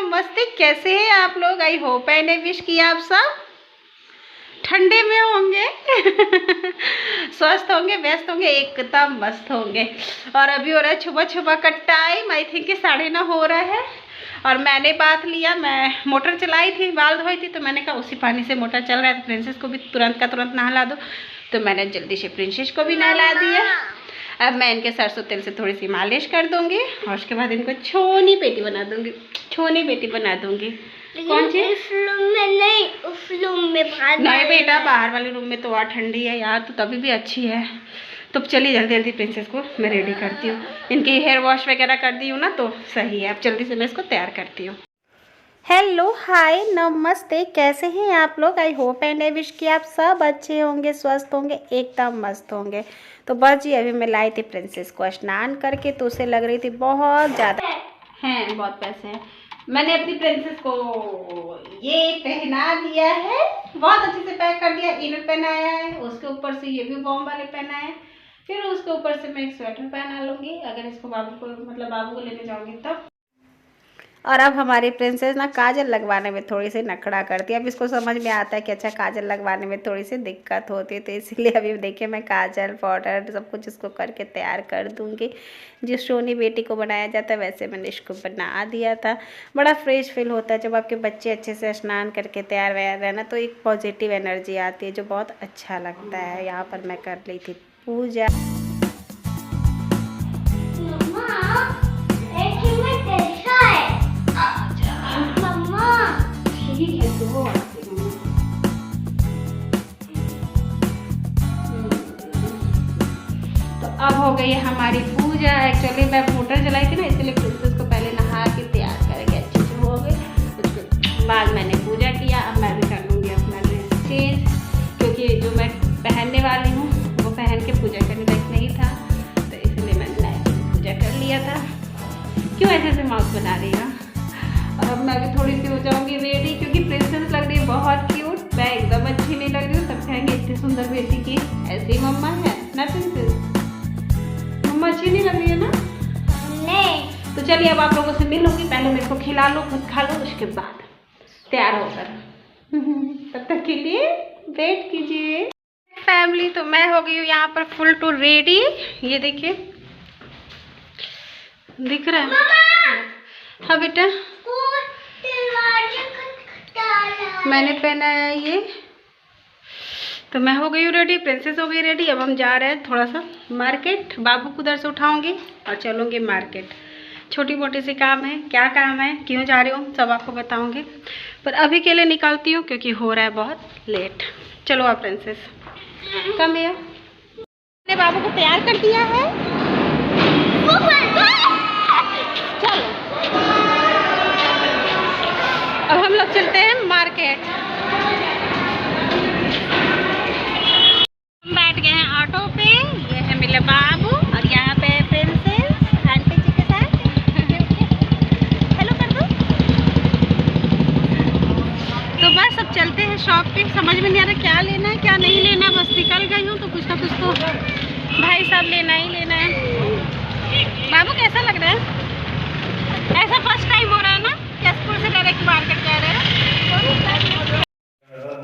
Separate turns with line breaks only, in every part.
नमस्ते, कैसे हैं आप लोग? I hope and I wish कि आप सब ठंडे में होंगे स्वस्थ होंगे, व्यस्त होंगे, एकदम मस्त होंगे। और अभी हो रहा है सुबह सुबह का टाइम, आई थिंक 9:30 हो रहा है। और मैंने बात लिया, मैं मोटर चलाई थी, बाल धोई थी, तो मैंने कहा उसी पानी से मोटर चल रहा है तो प्रिंसेस को भी तुरंत का तुरंत नहला दो। तो मैंने जल्दी से प्रिंसेस को भी नहला दिया। अब मैं इनके सरसों तेल से थोड़ी सी मालिश कर दूंगी और उसके बाद इनको छोनी पेटी बना दूंगी, छोनी पेटी बना दूंगी। कौन सी?
उस रूम में नहीं, उस रूम में
नहीं बेटा, बाहर वाले रूम में तो और ठंडी है यार, तो तभी भी अच्छी है। तो चलिए जल्दी जल्दी प्रिंसेस को मैं रेडी करती हूँ। इनकी हेयर वॉश वगैरह कर दी हूँ ना, तो सही है। अब जल्दी से मैं इसको तैयार करती हूँ। हेलो, हाय, नमस्ते, कैसे हैं आप लोग? I hope and I wish कि आप सब अच्छे होंगे, स्वस्थ होंगे, एकदम मस्त होंगे। तो बस जी अभी मैं लाई थी प्रिंसेस को स्नान करके, तो उसे लग रही थी बहुत ज़्यादा हैं, बहुत पैसे हैं। मैंने अपनी प्रिंसेस को ये पहना दिया है, बहुत अच्छे से पैक कर दिया। इनर पहनाया है, उसके ऊपर से ये भी वॉर्म वाले पहना है, फिर उसके ऊपर से मैं एक स्वेटर पहना लूँगी अगर इसको बाबू को लेके जाऊँगी तब। और अब हमारी प्रिंसेस ना काजल लगवाने में थोड़ी सी नखड़ा करती है। अब इसको समझ में आता है कि अच्छा काजल लगवाने में थोड़ी सी दिक्कत होती है, तो इसलिए अभी देखिए मैं काजल पाउडर सब कुछ इसको करके तैयार कर दूंगी। जिस सोनी बेटी को बनाया जाता है वैसे मैंने इसको बना दिया था। बड़ा फ्रेश फील होता है जब आपके बच्चे अच्छे से स्नान करके तैयार व्यार रहना, तो एक पॉजिटिव एनर्जी आती है जो बहुत अच्छा लगता है। यहाँ पर मैं कर ली थी पूजा। अब हो गई है हमारी पूजा। एक्चुअली मैं मोटर चलाई थी ना, इसलिए प्रिंसेस को पहले नहा के तैयार करके अच्छे से हो गए। उसके बाद मैंने पूजा किया। अब मैं भी कर लूँगी अपना ड्रेस चेंज, क्योंकि जो मैं पहनने वाली हूँ वो पहन के पूजा करने लायक नहीं था, तो इसलिए मैंने नया पूजा कर लिया था। क्यों ऐसे ऐसे माउस बना रही है? और अब मैं भी थोड़ी सी हो जाऊँगी रेडी, क्योंकि प्रिंसेस लग रही है बहुत क्यूट। मैं एकदम अच्छी नहीं लग रही हूँ, सब कहेंगे इतनी सुंदर बेटी की ऐसी मम्मा है ना प्रिंसेस। मम्मा अच्छी नहीं लग रही है ना? नहीं। तो चलिए अब आप लोगों से मिलूंगी, पहले मेरे को खिला लो, खुद खा लो, उसके बाद तैयार होकर तब तक के लिए वेट कीजिए। फैमिली, तो मैं हो गई हूँ यहाँ पर फुल टू रेडी। ये देखिए, दिख रहा है? हाँ बेटा, मैंने पहना है ये, तो मैं हो गई हूँ रेडी, प्रिंसेस हो गई रेडी। अब हम जा रहे हैं थोड़ा सा मार्केट। बाबू को उधर से उठाऊंगी और चलूँगी मार्केट। छोटी मोटी सी काम है, क्या काम है, क्यों जा रही हूँ, सब आपको बताऊंगी। पर अभी के लिए निकलती हूँ क्योंकि हो रहा है बहुत लेट। चलो आप प्रिंसेस कम हियर। मैंने बाबू को तैयार कर दिया है, चलो अब हम लोग चलते हैं मार्केट। बैठ गए हैं ऑटो पे, ये है मेरा बाबू और यहाँ पे प्रिंसेस आंटी जी के साथ। हेलो कर दो। तो बस अब चलते हैं शॉपिंग। समझ में नहीं आ रहा क्या लेना है क्या नहीं लेना, बस निकल गई हूँ तो कुछ ना कुछ तो भाई साहब लेना ही लेना है। बाबू कैसा लग रहा है? ऐसा फर्स्ट टाइम हो रहा है ना, स्कूल से डायरेक्ट मार्केट जा रहे हैं।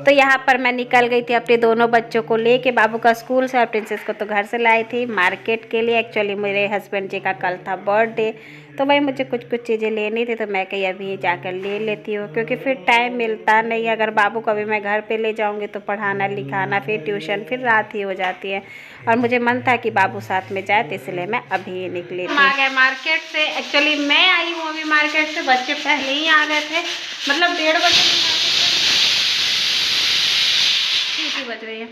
तो यहाँ पर मैं निकल गई थी अपने दोनों बच्चों को लेके, बाबू का स्कूल से और प्रिंसेस को तो घर से लाई थी मार्केट के लिए। एक्चुअली मेरे हस्बैंड जी का कल था बर्थडे, तो भाई मुझे कुछ कुछ चीज़ें लेनी थी, तो मैं कहीं अभी जाकर ले लेती हूँ, क्योंकि फिर टाइम मिलता नहीं। अगर बाबू को अभी मैं घर पे ले जाऊँगी तो पढ़ाना लिखाना, फिर ट्यूशन, फिर रात ही हो जाती है। और मुझे मन था कि बाबू साथ में जाए, तो इसलिए मैं अभी निकली थी। आ गए मार्केट से। एक्चुअली मैं आई हूँ अभी मार्केट से, बच्चे पहले ही आ गए थे, मतलब 1:30 बजे बज रही है।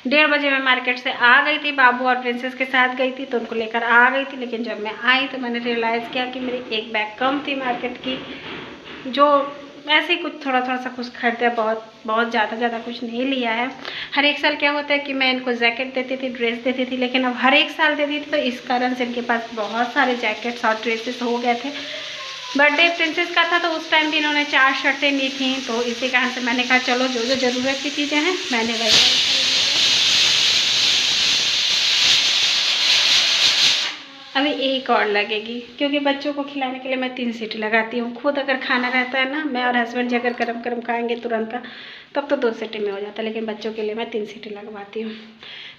1:30 बजे मैं मार्केट से आ गई थी, बाबू और प्रिंसेस के साथ गई थी, तो उनको लेकर आ गई थी। लेकिन जब मैं आई तो मैंने रियलाइज़ किया कि मेरी एक बैग कम थी मार्केट की, जो ऐसे ही कुछ थोड़ा सा कुछ खरीदा, बहुत ज़्यादा कुछ नहीं लिया है। हर एक साल क्या होता है कि मैं इनको जैकेट देती थी, ड्रेस देती थी, लेकिन अब हर एक साल देती थी, तो इस कारण से इनके पास बहुत सारे जैकेट्स और ड्रेसेस हो गए थे। बर्थडे प्रिंसेस का था तो उस टाइम भी इन्होंने 4 शर्टें ली थी, तो इसी कारण से मैंने कहा चलो जो जो ज़रूरत की चीज़ें हैं मैंने वही। अभी एक और लगेगी, क्योंकि बच्चों को खिलाने के लिए मैं 3 सीटी लगाती हूँ। खुद अगर खाना रहता है ना, मैं और हस्बैंड जी अगर गरम गरम खाएंगे तुरंत का, तब तो 2 सीटी में हो जाता है, लेकिन बच्चों के लिए मैं 3 सीटी लगवाती हूँ।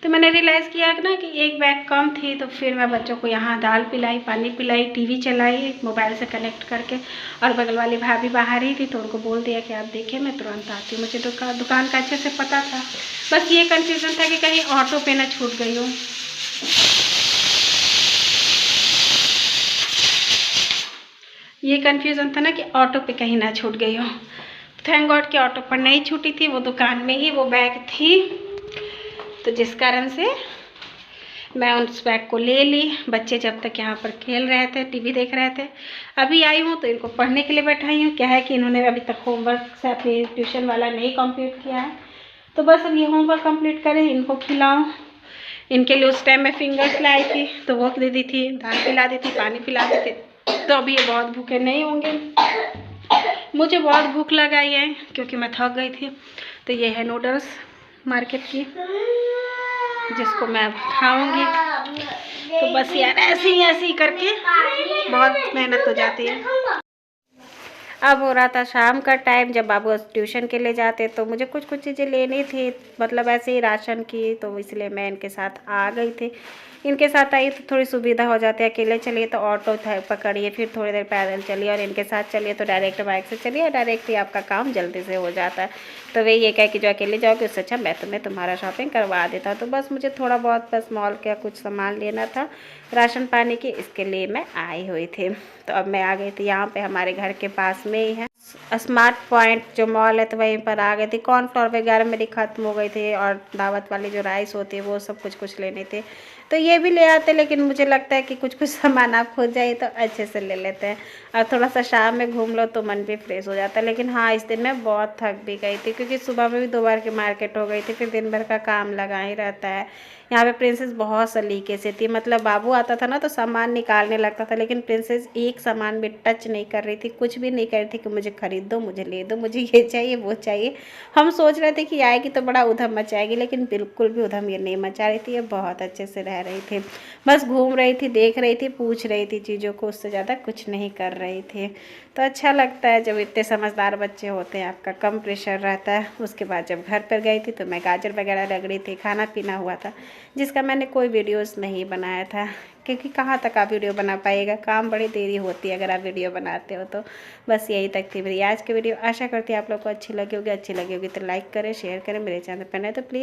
तो मैंने रियलाइज़ किया ना कि एक बैग कम थी, तो फिर मैं बच्चों को यहाँ दाल पिलाई, पानी पिलाई, टीवी चलाई मोबाइल से कनेक्ट करके, और बगल वाली भाभी बाहर ही थी तो उनको बोल दिया कि आप देखिए मैं तुरंत आती हूँ। मुझे दुकान का अच्छे से पता था, बस ये कन्फ्यूज़न था कि कहीं ऑटो पे ना छूट गई हो। ये कन्फ्यूज़न था ना कि ऑटो पे कहीं ना छूट गई हो। थैंक गॉड कि ऑटो पर नहीं छूटी थी, वो दुकान में ही वो बैग थी, तो जिस कारण से मैं उस बैग को ले ली। बच्चे जब तक यहाँ पर खेल रहे थे, टीवी देख रहे थे, अभी आई हूँ तो इनको पढ़ने के लिए बैठाई हूँ। क्या है कि इन्होंने अभी तक होमवर्क से अपनी ट्यूशन वाला नहीं कंप्लीट किया है, तो बस अब ये होमवर्क कंप्लीट करें, इनको खिलाऊँ। इनके लिए उस टाइम मैं फिंगर्स लाई थी तो वो दे दी थी, दाल पिला दी थी, पानी पिला दी थी। तो अभी ये बहुत भूखे नहीं होंगे। मुझे बहुत भूख लगाई है क्योंकि मैं थक गई थी। तो ये है नूडल्स मार्केट की, जिसको मैं खाऊंगी। तो बस यार ऐसे ही करके बहुत मेहनत हो जाती है। अब हो रहा था शाम का टाइम, जब बाबू ट्यूशन के लिए जाते तो मुझे कुछ चीज़ें लेनी थी, मतलब ऐसे ही राशन की, तो इसलिए मैं इनके साथ आ गई थी। इनके साथ आई तो थोड़ी सुविधा हो जाती है। अकेले चलिए तो ऑटो पकड़िए, फिर थोड़ी देर पैदल चलिए, और इनके साथ चलिए तो डायरेक्ट बाइक से चलिए, डायरेक्ट ही आपका काम जल्दी से हो जाता है। तो वही ये कह कि जो अकेले जाओगे उससे अच्छा मैं तुम्हारा शॉपिंग करवा देता हूँ। तो बस मुझे थोड़ा बहुत बस मॉल का कुछ सामान लेना था, राशन पानी की, इसके लिए मैं आई हुई थी। तो अब मैं आ गई थी यहाँ पे, हमारे घर के पास में ही है स्मार्ट पॉइंट जो मॉल है, तो वहीं पर आ गई थी। कॉर्नफ्लोर वगैरह मेरी ख़त्म हो गई थी, और दावत वाली जो राइस होती है वो सब कुछ लेने थे, तो ये भी ले आते। लेकिन मुझे लगता है कि कुछ सामान आप खुद जाइए तो अच्छे से ले लेते हैं, और थोड़ा सा शाम में घूम लो तो मन भी फ्रेश हो जाता है। लेकिन हाँ, इस दिन मैं बहुत थक भी गई थी, क्योंकि सुबह में भी 2 बार की मार्केट हो गई थी, फिर दिन भर का काम लगा ही रहता है। यहाँ पे प्रिंसेस बहुत सलीके से थी, मतलब बाबू आता था ना तो सामान निकालने लगता था, लेकिन प्रिंसेस एक सामान भी टच नहीं कर रही थी, कुछ भी नहीं कर रही थी कि मुझे खरीद दो, मुझे ले दो, मुझे ये चाहिए वो चाहिए। हम सोच रहे थे कि आएगी तो बड़ा उधम मचाएगी, लेकिन बिल्कुल भी उधम ये नहीं मचा रही थी, ये बहुत अच्छे से रह रही थी। बस घूम रही थी, देख रही थी, पूछ रही थी चीज़ों को, उससे ज़्यादा कुछ नहीं कर रही थी। तो अच्छा लगता है जब इतने समझदार बच्चे होते हैं, आपका कम प्रेशर रहता है। उसके बाद जब घर पर गई थी तो मैं गाजर वगैरह रगड़ी थी, खाना पीना हुआ था, जिसका मैंने कोई वीडियोस नहीं बनाया था, क्योंकि कहाँ तक आप वीडियो बना पाइएगा, काम बड़ी देरी होती है अगर आप वीडियो बनाते हो तो। बस यही तक थी मेरी आज की वीडियो। आशा करती है आप लोग को अच्छी लगी होगी तो लाइक करें, शेयर करें, मेरे चैनल पर नए तो प्लीज़